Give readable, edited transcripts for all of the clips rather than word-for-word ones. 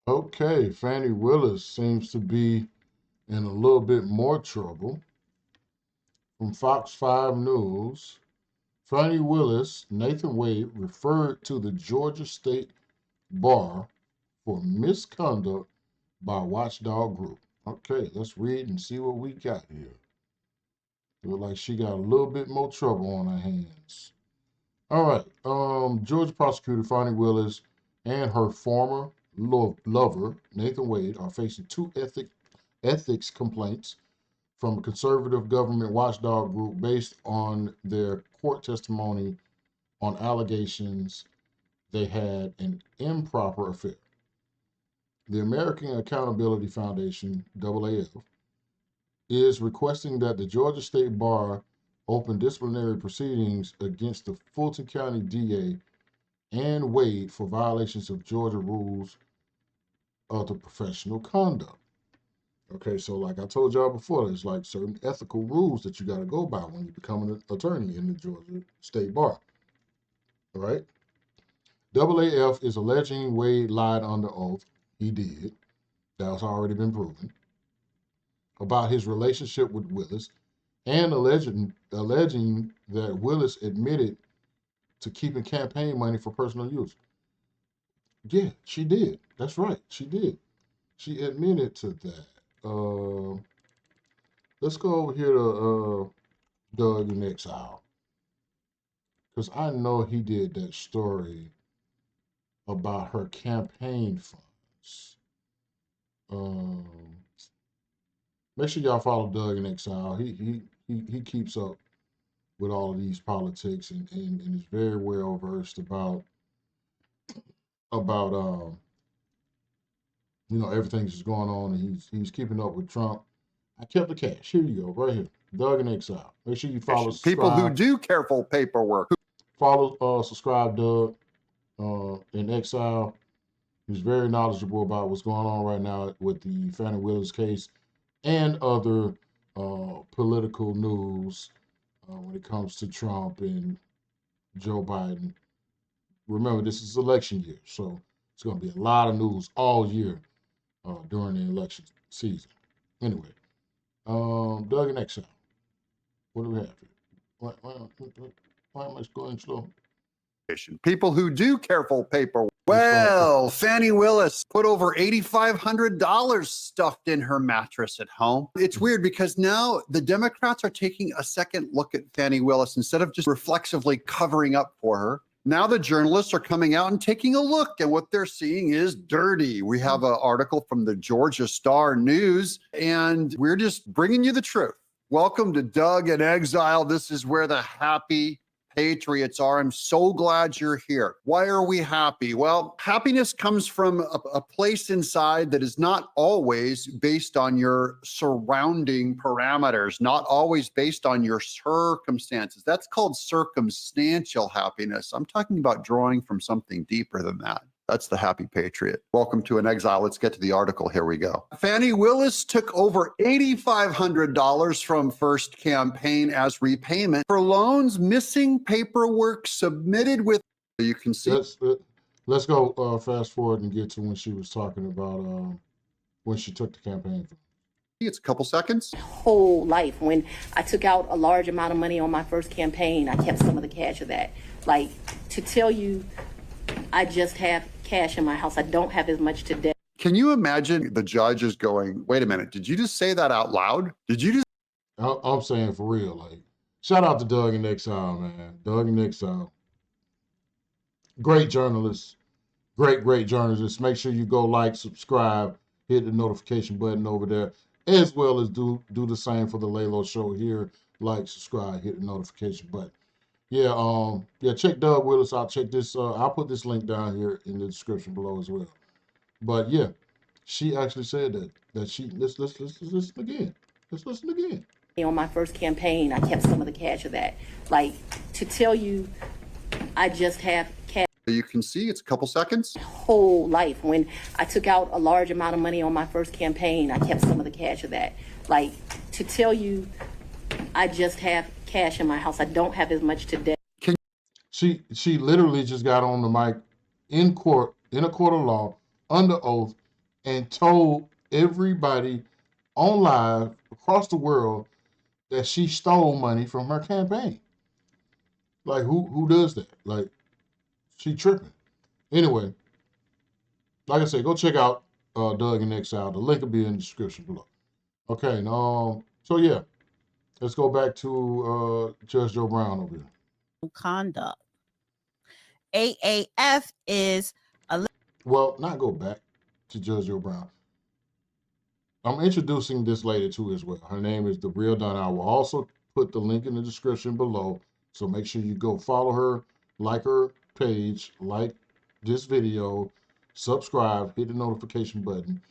Okay, Fani Willis seems to be in a little bit more trouble. From Fox 5 News, Fani Willis, Nathan Wade referred to the Georgia State Bar for misconduct by watchdog group. Okay, let's read and see what we got here. Look like she got a little bit more trouble on her hands. All right. Georgia prosecutor Fani Willis and her former lover Nathan Wade are facing two ethics complaints from a conservative government watchdog group based on their court testimony on allegations they had an improper affair. The American Accountability Foundation, AAF, is requesting that the Georgia State Bar open disciplinary proceedings against the Fulton County DA and Wade for violations of Georgia rules of the professional conduct. Okay, so like I told y'all before, there's like certain ethical rules that you got to go by when you become an attorney in the Georgia State Bar. All right? AAF is alleging Wade lied under oath. He did. That's already been proven. About his relationship with Willis and alleging that Willis admitted to keeping campaign money for personal use. Yeah, she did. That's right. She did. She admitted to that. Let's go over here to Doug in Exile. Because I know he did that story about her campaign funds. Make sure y'all follow Doug in Exile. He keeps up with all of these politics and is very well versed about everything that's going on, and he's keeping up with Trump. I kept the cash. Here you go, right here. Doug in Exile. Make sure you follow, subscribe. People who do careful paperwork. Follow, subscribe, Doug in Exile. He's very knowledgeable about what's going on right now with the Fani Willis case and other political news when it comes to Trump and Joe Biden. Remember, this is election year, so it's going to be a lot of news all year during the election season. Anyway, Doug in Exile. What do we have here? Why am I going slow? People who do careful paperwork. Well, Fani Willis put over $8,500 stuffed in her mattress at home. It's weird because now the Democrats are taking a second look at Fani Willis instead of just reflexively covering up for her. Now the journalists are coming out and taking a look, and what they're seeing is dirty. We have an article from the Georgia Star News, and we're just bringing you the truth. Welcome to Doug in Exile. This is where the happy patriots are. I'm so glad you're here. Why are we happy? Well, happiness comes from a place inside that is not always based on your surrounding parameters, not always based on your circumstances. That's called circumstantial happiness. I'm talking about drawing from something deeper than that. That's the happy patriot. Welcome to an Exile. Let's get to the article. Here we go. Fani Willis took over $8,500 from First Campaign as repayment for loans missing paperwork submitted with. You can see. Let's go fast forward and get to when she was talking about when she took the campaign. It's a couple seconds. Whole life. When I took out a large amount of money on my first campaign, I kept some of the cash of that. Like, to tell you, I just have cash in my house. I don't have as much today. Can you imagine the judge is going, wait a minute, did you just say that out loud? Did you just? I'm saying for real, like, shout out to Doug in Exile, man. Doug in Exile. Great journalist. Great journalist. Make sure you go like, subscribe, hit the notification button over there, as well as do the same for the Laylo Show here. Like, subscribe, hit the notification button. Yeah, check Doug Willis out. Check this. I'll put this link down here in the description below as well. But yeah, she actually said that she let's listen again. Let's listen again. On my first campaign, I kept some of the cash of that. Like, to tell you, I just have cash. You can see it's a couple seconds. Whole life. When I took out a large amount of money on my first campaign, I kept some of the cash of that. Like, to tell you, I just have cash in my house. I don't have as much today. She literally just got on the mic in court, in a court of law, under oath, and told everybody on live across the world that she stole money from her campaign. Like who does that? Like she tripping. Anyway, like I said, go check out Doug and Exile. The link will be in the description below. Okay, so yeah, let's go back to Judge Joe Brown over here. Conduct. AAF is well, not go back to Judge Joe Brown. I'm introducing this lady too as well. Her name is The Real Donna. I will also put the link in the description below. So make sure you go follow her, like her page, like this video, subscribe, hit the notification button.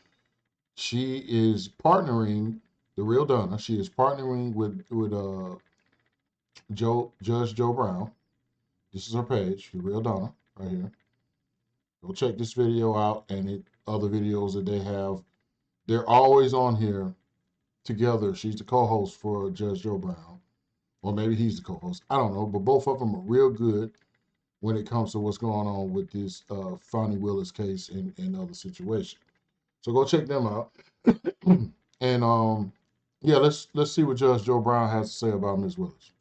She is partnering, The Real Donna. She is partnering with Judge Joe Brown. This is her page, The Real Donna, right here. Go check this video out and other videos that they have. They're always on here together. She's the co-host for Judge Joe Brown. Or maybe he's the co-host. I don't know. But both of them are real good when it comes to what's going on with this Fani Willis case and other situations. So go check them out. And yeah, let's see what Judge Joe Brown has to say about Ms. Willis.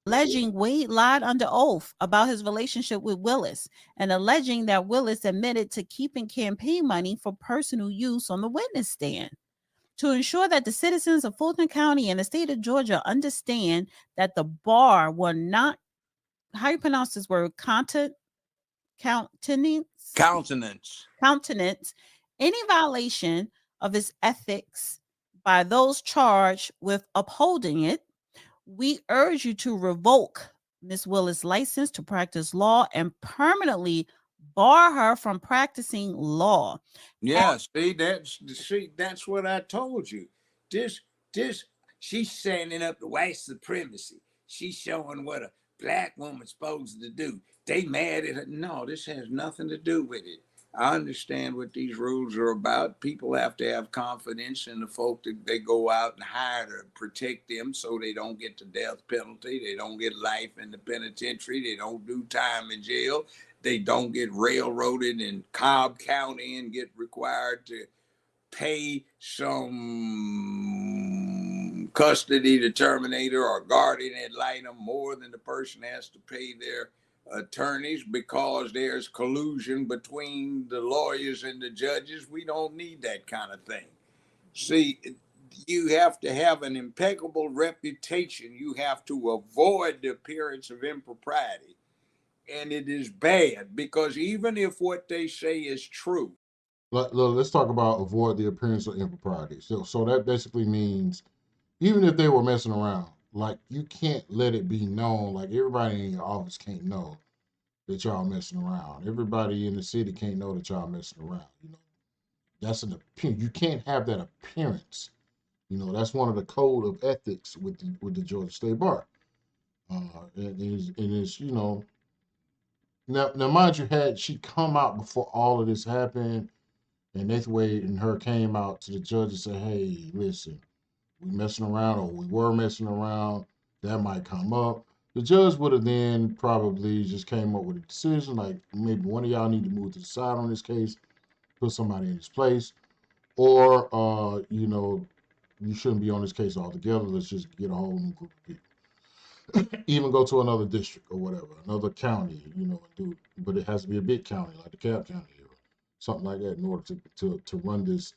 alleging Wade lied under oath about his relationship with Willis and alleging that Willis admitted to keeping campaign money for personal use on the witness stand. To ensure that the citizens of Fulton County and the state of Georgia understand that the bar will not, how you pronounce this word, countenance, any violation of its ethics by those charged with upholding it, we urge you to revoke Ms. Willis' license to practice law and permanently bar her from practicing law. Yeah, that's what I told you. This she's standing up to white supremacy. She's showing what a black woman's supposed to do. They mad at her. No, this has nothing to do with it. I understand what these rules are about. People have to have confidence in the folk that they go out and hire to protect them so they don't get the death penalty. They don't get life in the penitentiary. They don't do time in jail. They don't get railroaded in Cobb County and get required to pay some custody determinator or guardian ad litem more than the person has to pay their attorneys because there's collusion between the lawyers and the judges. We don't need that kind of thing. See, you have to have an impeccable reputation. You have to avoid the appearance of impropriety. And it is bad because even if what they say is true. Let's talk about avoid the appearance of impropriety. So that basically means even if they were messing around, like you can't let it be known, like everybody in your office can't know that y'all messing around. Everybody in the city can't know that y'all messing around. You know, that's an appearance. You can't have that appearance. You know, that's one of the code of ethics with the Georgia State Bar. It is, you know, now mind you, had she come out before all of this happened, and Nathan Wade and her came out to the judge and said, "Hey, listen, we messing around, or we were messing around. That might come up." The judge would have then probably just came up with a decision, like maybe one of y'all need to move to the side on this case, put somebody in his place, or you know, you shouldn't be on this case altogether. Let's just get a whole new group of people. Even go to another district or whatever, another county, you know, but it has to be a big county like the Cobb County or something like that in order to run this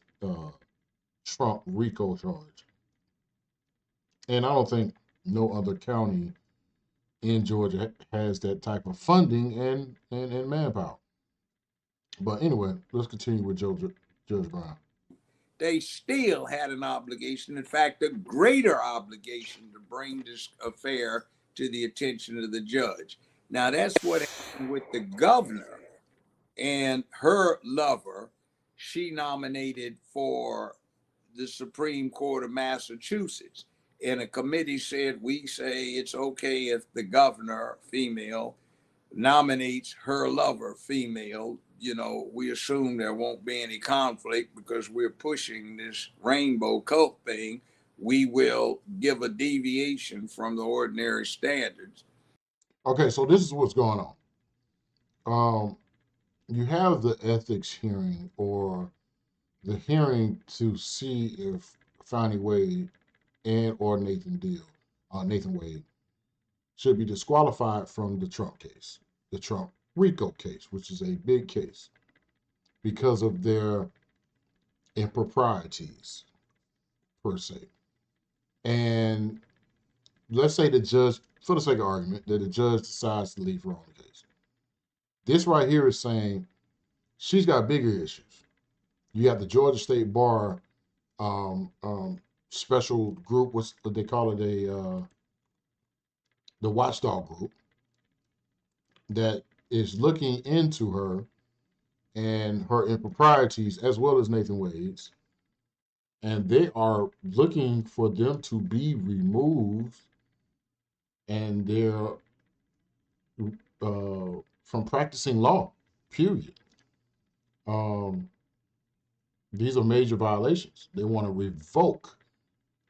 Trump RICO charge. And I don't think no other county in Georgia has that type of funding and manpower. But anyway, let's continue with Judge Brown. They still had an obligation, in fact, a greater obligation to bring this affair to the attention of the judge. Now, that's what happened with the governor and her lover. She nominated for the Supreme Court of Massachusetts. And a committee said, we say it's okay if the governor, female, nominates her lover, female. You know, we assume there won't be any conflict because we're pushing this rainbow cult thing. We will give a deviation from the ordinary standards. Okay, so this is what's going on. You have the ethics hearing, or the hearing to see if Fani Wade and or Nathan Wade should be disqualified from the Trump case, the Trump RICO case, which is a big case because of their improprieties per se. And let's say the judge, for the sake of argument, that the judge decides to leave her on the case. This right here is saying she's got bigger issues. You have the Georgia State Bar special group, what's what they call it, the watchdog group that is looking into her and her improprieties as well as Nathan Wade's. And they are looking for them to be removed and they're from practicing law, period. These are major violations. They want to revoke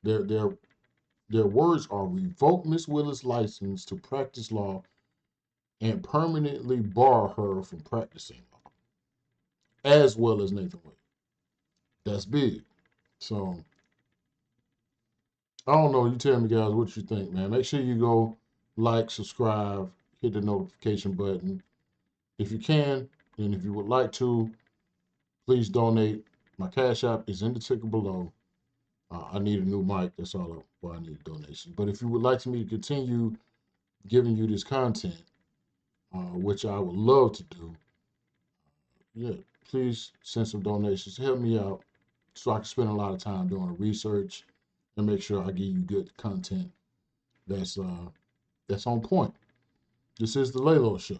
their words are revoke Miss Willis' license to practice law and permanently bar her from practicing law, as well as Nathan Wade. That's big. So I don't know. You tell me, guys, what you think, man. Make sure you go like, subscribe, hit the notification button if you can, and if you would like to, please donate. My Cash App is in the ticker below. I need a new mic. That's all why I need a donation. But if you would like me to continue giving you this content, which I would love to do, yeah, please send some donations. Help me out so I can spend a lot of time doing the research and make sure I give you good content that's on point. This is the Lalo Show.